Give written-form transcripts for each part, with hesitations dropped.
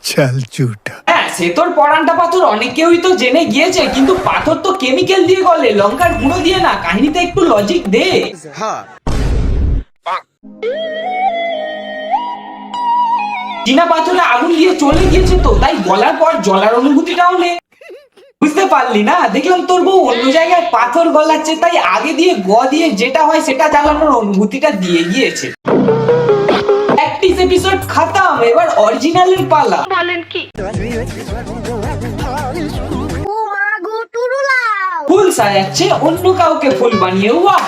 चल झूठा। হ্যাঁ, সে তোর পরানটা পাথর অনেক কেউই তো জেনে গিয়েছে, কিন্তু পাথর তো কেমিক্যাল দিয়ে গলে, লঙ্কার গুঁড়ো দিয়ে না। কাহিনীতে একটু লজিক দে। চীনা পাথরে আগুন দিয়ে চলে গিয়েছে তো, তাই গলার পর জ্বলার অনুভূতিটাও নেই। বুঝতে পারলি না? দেখলাম তোর বউ অন্য জায়গায় পাথর গলাচ্ছে, তাই আগে দিয়ে দিয়ে যেটা হয় সেটা জ্বালানোর অনুভূতিটা দিয়ে গিয়েছে। প্র্যাকটিস এপিসোড খতম, এবার অরিজিনালের পালা। বলেন কি? ফুল সাজাচ্ছে অন্য কাউকে ফুল বানিয়ে। ওয়াহ,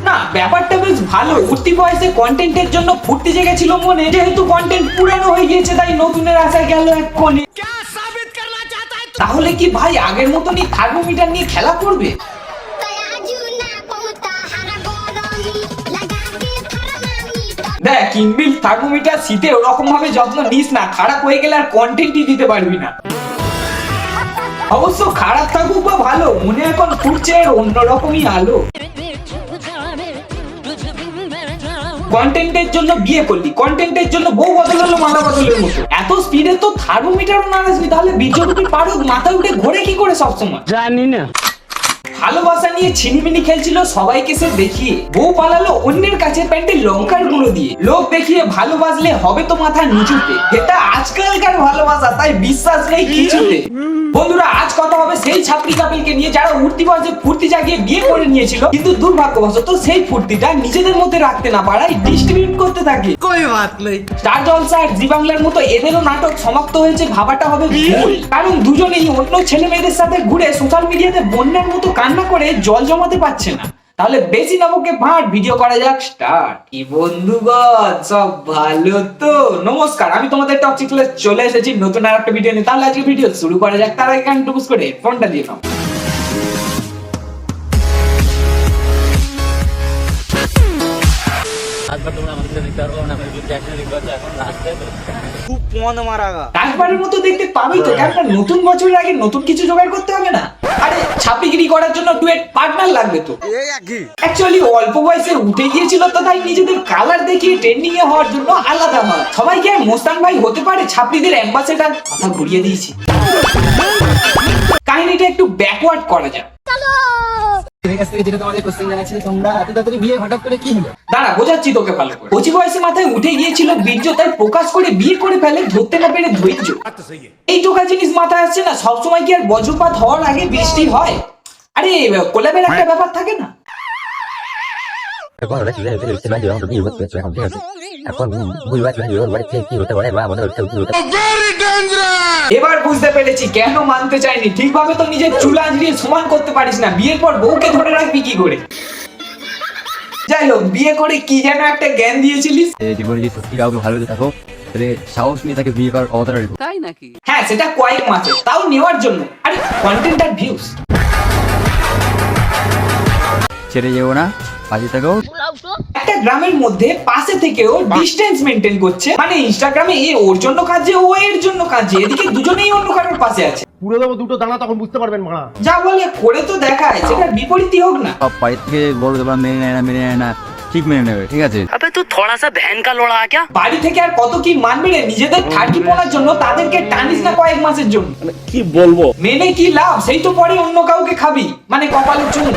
না ব্যাপারটা বেশ ভালো। উঠতি বয়সে কন্টেন্টের জন্য ফুর্তি জেগেছিল মনে, যেহেতু কন্টেন্ট পুরানো হয়ে গিয়েছে তাই নতুনের আশায় গেল এক কোণে। তাহলে কি ভাই আগের মতনই থার্মোমিটার নিয়ে খেলা করবে? দেখ, ইনবিল্ট থার্মোমিটার শীতে ওরকম ভাবে যত্ন নিস না, খারাপ হয়ে গেলে আর কন্টেন্টই দিতে পারবি না। অবশ্য খারাপ থাকুক বা ভালো, মনে এখন ফুটছে অন্যরকমই আলো। কন্টেন্টের জন্য বিয়ে করলি, কন্টেন্টের জন্য বউ বদল হলো মাথা বদলের মতো। এত স্পিডে তো থার্মোমিটারও না আসবি, তাহলে বীর্যরূপী পারদ মাথায় উঠে ঘোরে কি করে সবসময়? জানি না। ভালোবাসা নিয়ে ছিনিমিনি খেলছিল সবাইকে সে দেখিয়ে, বউ পালালো অন্যের কাছে প্যান্টে লঙ্কার গুঁড়ো দিয়ে। লোক দেখিয়ে ভালোবাসলে হবে তো মাথা নিচুতে, এটা আজকালকার ভালোবাসা, তাই বিশ্বাস নেই কিছুতে। বন্ধুরা, আজ কথা হবে সেই ছাত্রী কাপিলকে নিয়ে যারা উঠতি বয়সে ফুর্তি জাগিয়ে বিয়ে করে নিয়েছিল, কিন্তু দুর্ভাগ্যবশত সেই ফুর্তিটা নিজেদের মধ্যে রাখতে না পারায় ডিস্ট্রিবিউট করতে থাকে। कोई बात नहीं। স্টার জলসা আর জি বাংলার মতো এদেরও নাটক সমাপ্ত হয়েছে ভাবাটা হবে ভুল, কারণ দুজনেই অন্য ছেলে মেয়েদের সাথে ঘুরে সোশ্যাল মিডিয়াতে বন্যার মতো কান্না করে জল জমাতে পারছে না। তাহলে বেশি নবকে ভাট ভিডিও করা যাক স্টার্ট। কি বন্ধুগণ, সব ভালো তো? নমস্কার, আমি তোমাদের টপ চিকলে চলে এসেছি নতুন আর একটা ভিডিও নিয়ে। তাহলে আজকে ভিডিও শুরু করা যাক। তার আগে কানটা বুঝ করে ফোনটা দিয়ে নাও। একবারের মতো দেখতে পাবি তো, কেন নতুন বছরের আগে নতুন কিছু জোগাড় করতে হবে না? আরে ছাপিগিরি করার জন্য ডুয়েট পার্টনার লাগবে তো। অ্যাকচুয়ালি অল্প বয়সে উঠে গিয়েছিল তো, তাই নিজেদের কালার দেখিয়ে ট্রেন্ডিং এ হওয়ার জন্য আলাদা হয়। সবাই কি আর মোস্তান ভাই হতে পারে ছাপড়িদের অ্যাম্বাসেডার? কথা ঘুরিয়ে দিয়েছি। কাহিনীটা একটু ব্যাকওয়ার্ড করা যাক। দাঁড়া, বোঝাচ্ছি তোকে ভালো করে। কচি বয়সে মাথায় উঠে গিয়েছিল বীর্য, তাই প্রকাশ করে বিয়ে করে ফেলে ধরতে না পেরে ধৈর্য। এই টোকা জিনিস মাথায় আসছে না? সবসময় কি আর বজ্রপাত হওয়ার আগে বৃষ্টি হয়? আরে কোলাবের একটা ব্যাপার থাকে না? এবার বুঝতে পেরেছি কেন মানতে চাইনি। ঠিকভাবে তো নিজের চুল আঁচড়িয়ে সমান করতে পারিস না, বিয়ের পর বউকে ধরে রাখবি কি করে? যাই হোক, বিয়ে করে কি যেন একটা জ্ঞান দিয়েছিলিস। জীবনে যদি সত্যি কাউকে ভালোবেসে থাকো, তাহলে সাহস নিয়ে তাকে বিয়ে করার অবতার রাখো। তাই নাকি? হ্যাঁ, সেটা কয়েক মাসে, তাও নেওয়ার জন্য। আরে কন্টেন্ট আর ভিউজ ছেড়ে যেও না, পাশে থাকো। একটা গ্রামের মধ্যে পাশে থেকেও ডিস্টেন্স মেনটেন করছে, মানে ইনস্টাগ্রামে এ ওর জন্য কাজে, ও এর জন্য কাজে, এদিকে দুজনেই অন্য কারোর পাশে আছে। পুরো দেবো দুটো দানা, তখন বুঝতে পারবেন মারা। যা বলে করে তো দেখায়, সেটা বিপরীতই হোক না। সব বাড়ির থেকে বড় দেবা মেনে নেয় না, ঠিক মেনে নেবে, ঠিক আছে? अबे तू थोड़ा सा बहन का लोड़ा क्या? বাড়ি থেকে আর কত কি মানবে রে? নিজেদের ঠাট্টি পড়ার জন্য তাদেরকে টানিস না কয়েক মাসের জন্য। কি বলবো, মেনে কি লাভ? সেই তো পরে অন্য কাউকে খাবি, মানে কপালে চুন।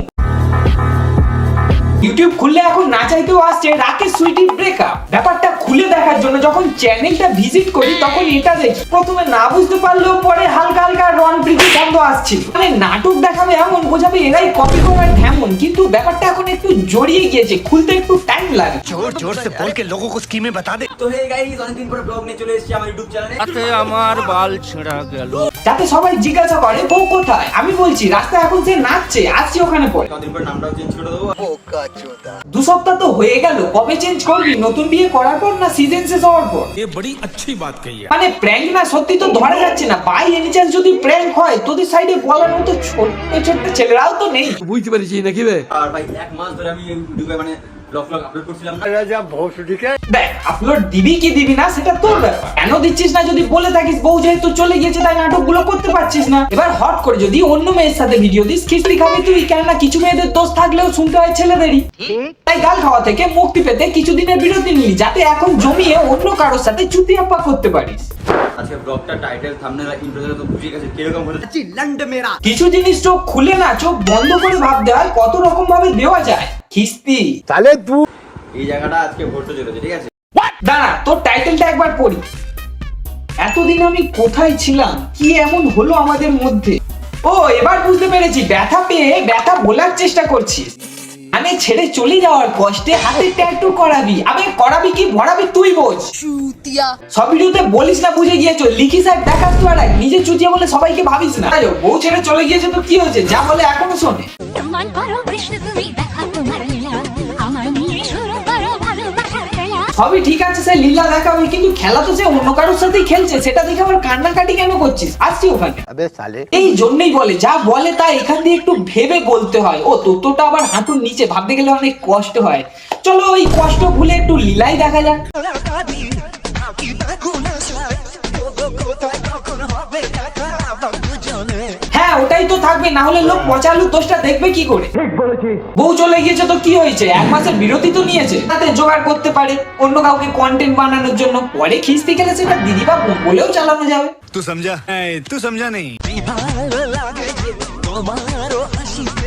ইউটিউব খুললে এখন না চাইতেও আসছে রাকেশ সুইটি ব্রেকআপ। ব্যাপারটা খুলে দেখার জন্য যখন চ্যানেলটা ভিজিট করি তখন এটা দেখি। প্রথমে না বুঝতে পারলেও পরে হালকা হালকা রন প্রীতি শব্দ আসছিল, মানে নাটক দেখাবে এমন, বোঝাবে এরাই কপি করার ঢেমন। কিন্তু ব্যাপারটা এখন একটু জড়িয়ে গিয়েছে, খুলতে একটু টাইম লাগে। जोर जोर से बोल के लोगों को स्कीमें बता दे। তো হে গাইস, অনেকদিন পরে ব্লগ নিয়ে চলে এসেছি আমার ইউটিউব চ্যানেলে। আতে আমার বাল ছেঁড়া গেল। যাতে সবাই জিজ্ঞাসা করে বউ কোথায়, আমি বলছি রাস্তায় এখন সে নাচছে, আসছি ওখানে পরে। কদিন পর নামটাও চেঞ্জ করে দেবো। 2 সপ্তাহ তো হয়ে গেল, কবে চেঞ্জ করবি? নতুন বিয়ে করার পর না সিজন শেষ হওয়ার পর? ये बड़ी अच्छी बात कही है। মানে প্র্যাঙ্ক না সত্যি তো ধরা যাচ্ছে না। বাই এনি চান্স যদি প্র্যাঙ্ক হয়, তোদের সাইডে বলার মতো ছোট্ট ছোট্ট ছেলেরাও তো নেই। বুঝতে পেরেছি নাকি বে? আর ভাই 1 মাস ধরে আমি ইউটিউবে মানে ব্লগ আপলোড করছিলাম না। দেখ, আপলোড দিবি কি দিবি না সেটা তোর ব্যাপার। কেন দিচ্ছিস না যদি বলে থাকিস, বউ যেহেতু চলে গিয়েছে তাই নাটকগুলো করতে পারছিস না। এবার হট করে যদি অন্য মেয়ের সাথে ভিডিও দিস, খিস্তি খাবি তুই। কেননা কিছু মেয়েদের দোষ থাকলেও শুনতে হয় ছেলেদেরই। তাই গাল খাওয়া থেকে মুক্তি পেতে কিছুদিনের বিরতি নিলি, যাতে এখন জমিয়ে অন্য কারোর সাথে চুতিয়াপ্পা করতে পারিস। আজকে ব্লগটা টাইটেল থাম্বনেল আর ইন্ট্রো তো বুঝে গেছে কিরকম হতে কিছু জিনিস চোখ খুলে না চোখ বন্ধ করে ভাবতে হয় কত রকম ভাবে দেওয়া যায় খিস্তি। এই জায়গাটা আজকে ভরতে চলেছে, ঠিক আছে? দাঁড়া তোর টাইটেলটা একবার পড়ি। এতদিন আমি কোথায় ছিলাম, কি এমন হলো আমাদের মধ্যে? ও এবার বুঝতে পেরেছি, ব্যথা পেয়ে ব্যথা বলার চেষ্টা করছিস। মানে ছেড়ে চলে যাওয়ার কষ্টে হাতে ট্যাটু করাবি। আবে করাবি কি ভরাবি তুই বোঝ। সব ভিডিওতে বলিস না বুঝে গিয়েছো, লিখিস আর দেখাস তো আর নিজে চুটিয়ে বলে সবাইকে ভাবিস না। তাই বউ ছেড়ে চলে গিয়েছে তো কি হয়েছে, যা বলে এখনো শোনে। তোমার করো কৃষ্ণ তুমি দেখা তোমার লীলা আমার নিয়ে শুরু করো ভালোবাসার খেলা। সবই ঠিক আছে, সে লীলা দেখাবে, কিন্তু খেলা তো সে অন্য কারোর সাথেই খেলছে, সেটা দেখে আবার কান্নাকাটি কেন করছিস? আসছি ওখানে। এই জন্যই বলে যা বলে তা এখান দিয়ে একটু ভেবে বলতে হয়। ও তোরটা আবার হাঁটুর নিচে, ভাবতে গেলে অনেক কষ্ট হয়। চলো ওই কষ্ট ভুলে একটু লীলাই দেখা যাক। হ্যাঁ ওটাই তো থাকবে, না হলে লোক পচালু দোষটা দেখবে কি করে? বউ চলে গিয়েছে তো কি হয়েছে, 1 মাসের বিরতি তো নিয়েছে, তাতে জোগাড় করতে পারে অন্য কাউকে কন্টেন্ট বানানোর জন্য। পরে খিস্তি গেলে সেটা দিদি বা বোন বলেও চালানো যাবে। तू समझा? तू समझा नहीं?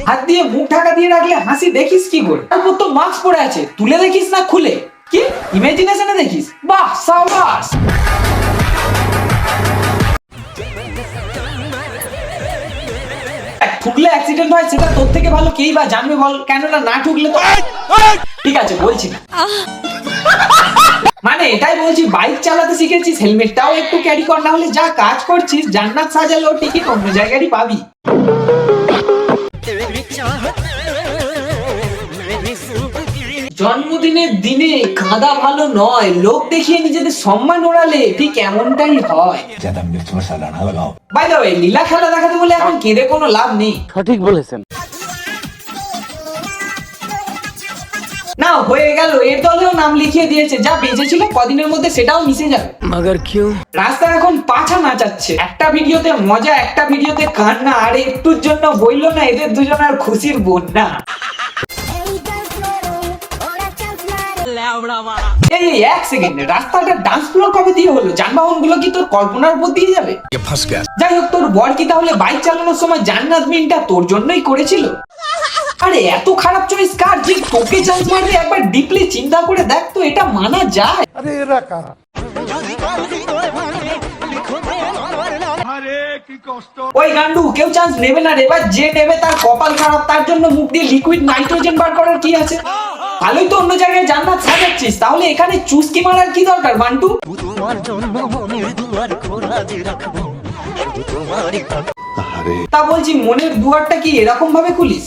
হাত দিয়ে মুখ ঢাকা দিয়ে রাখলে হাসি দেখিস কি করে? তারপর তো মাস্ক পরে আছে, তুলে দেখিস না খুলে? কি ইমাজিনেশনে দেখিস? বাহ সাবাস। ঠুকলে অ্যাক্সিডেন্ট হয় সেটা তোর থেকে ভালো কেই বা জানবে বল, কেননা না ঠুকলে তো ঠিক আছে বলছি না। মানে এটাই বলছি, বাইক চালাতে শিখেছিস হেলমেটটাও একটু ক্যারি কর, না হলে যা কাজ করছিস জান্নাত সাজালেও টিকিট অন্য জায়গারই পাবি। জন্মদিনের দিনে কাঁদা ভালো নয়, লোক দেখিয়ে নিজেদের সম্মান ওড়ালে ঠিক এমনটাই হয়। বাই দ্য ওয়ে, লীলা খেলা দেখাতে বলে এখন কেঁদে কোনো লাভ নেই। সঠিক বলেছেন। না হয়ে গেল, এর দলেও নাম লিখিয়ে দিয়েছে, যা বেঁচে ছিল কদিনের মধ্যে সেটাও মিশে যাবে। মগর কিউ? রাস্তা এখন পাছা নাচাচ্ছে, একটা ভিডিওতে মজা একটা ভিডিওতে কান্না, আর একটুর জন্য বইলো না এদের দুজনের খুশির বন্যা। এই 1 সেকেন্ড, রাস্তাটা ডান্স ফ্লোর কবে দিয়ে হলো? যানবাহন গুলো কি তোর কল্পনার উপর দিয়ে যাবে? যাই হোক, তোর বর কি তাহলে বাইক চালানোর সময় জান্নাত মিনটা তোর জন্যই করেছিল? আরে এত খারাপ চয়েস কার যে তোকে চান্স মারবে? একবার ডিপলি চিন্তা করে দেখ তো, এটা মানা যায়? ওই গান্ডু, কেউ চান্স নেবে না রে, এবার যে নেবে তার কপাল খারাপ, তার জন্য মুখ দিয়ে লিকুইড নাইট্রোজেন বার করার কি আছে? ভালোই তো অন্য জায়গায় জান্নাত সাজাচ্ছিস, তাহলে এখানে চুস্কি মারার কি দরকার বান্টু? তা বলছি মনের দুয়ারটা কি এরকম ভাবে খুলিস?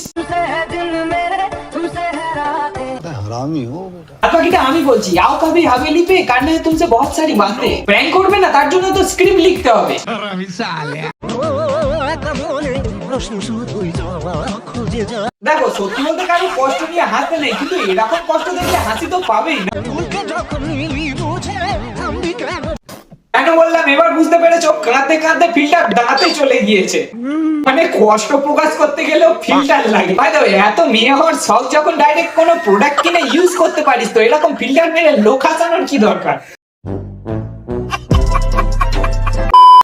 বাকিটা আমি বলছি, আও কবি হাভেলি পে কারনে হ্যায় তুমসে বহুত সারি বাতে। প্র্যাঙ্ক করবে না, তার জন্য তো স্ক্রিপ্ট লিখতে হবে। দেখো সত্যি বলতে কারো কষ্ট নিয়ে হাসতে নেই, কিন্তু এরকম কষ্ট দেখলে হাসি তো পাবেই না। কেন বললাম এবার বুঝতে পেরেছো? কাঁদতে কাঁদতে ফিল্টার দাঁতে চলে গিয়েছে। মানে কষ্ট প্রকাশ করতে গেলেও ফিল্টার লাগে। বাই দ্য ওয়ে, এত মেয়ে হওয়ার শখ যখন ডাইরেক্ট কোনো প্রোডাক্ট কিনে ইউজ করতে পারিস, তো এরকম ফিল্টার মেরে লোক হাসানোর কি দরকার?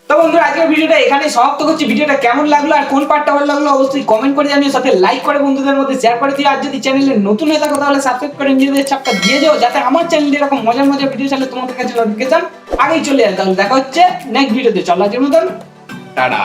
তো বন্ধুরা আজকের ভিডিওটা এখানে সমাপ্ত করছি। ভিডিওটা কেমন লাগলো আর কোন পার্টটা ভালো লাগলো অবশ্যই কমেন্ট করে জানিও, সাথে লাইক করে বন্ধুদের মধ্যে শেয়ার করে দিও। আর যদি চ্যানেলে নতুন হয়ে থাকো তাহলে সাবস্ক্রাইব করে নিজেদের চাপটা দিয়ে যাও, যাতে আমার চ্যানেলে এরকম মজার মজার ভিডিও চাইলে তোমাদের কাছে নোটিফিকেশন আগেই চলে যায়। তাহলে দেখা হচ্ছে নেক্সট ভিডিওতে। চলো আজকের মতন টাটা।